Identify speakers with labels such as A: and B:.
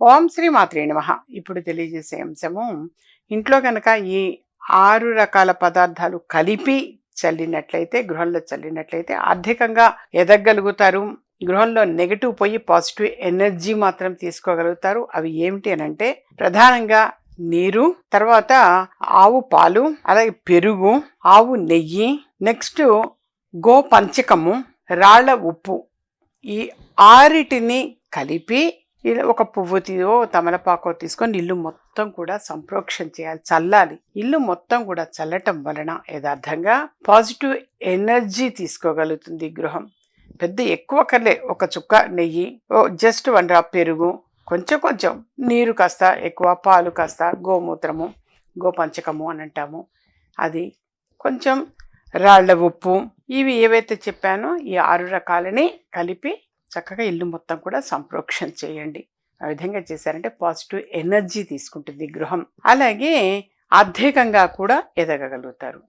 A: ఓం శ్రీ మాత్రే నమః. ఇప్పుడు తెలియజేసే అంశము, ఇంట్లో కనుక ఈ 6 రకాల పదార్థాలు కలిపి గృహంలో చల్లినట్లయితే ఆర్థికంగా ఎదగగలుగుతారు. గృహంలో నెగెటివ్ పోయి పాజిటివ్ ఎనర్జీ మాత్రం తీసుకోగలుగుతారు. అవి ఏమిటి అనంటే ప్రధానంగా నీరు, తర్వాత ఆవు పాలు, అలాగే పెరుగు, ఆవు నెయ్యి, నెక్స్ట్ గోపంచకము, రాళ్ల ఉప్పు. ఈ ఆరిటిని కలిపి ఇలా ఒక పువ్వుతియో తమలపాకో తీసుకొని ఇల్లు మొత్తం కూడా సంప్రోక్షణ చేయాలి, చల్లాలి. ఇల్లు మొత్తం కూడా చల్లటం వలన యథార్థంగా పాజిటివ్ ఎనర్జీ తీసుకోగలుగుతుంది గృహం. పెద్ద ఎక్కువ కర్లే, ఒక చుక్క నెయ్యి, జస్ట్ 1 డ్రాప్ పెరుగు, కొంచెం కొంచెం నీరు కాస్త ఎక్కువ, పాలు కాస్త, గోమూత్రము, గోపంచకము అని అంటాము అది, కొంచెం రాళ్ల ఉప్పు, ఇవి ఏవైతే చెప్పానో ఈ 6 రకాలని కలిపి చక్కగా ఇల్లు మొత్తం కూడా సంప్రోక్షణ చేయండి. ఆ విధంగా చేశారంటే పాజిటివ్ ఎనర్జీ తీసుకుంటుంది గృహం. అలాగే ఆర్థికంగా కూడా ఎదగగలుగుతారు.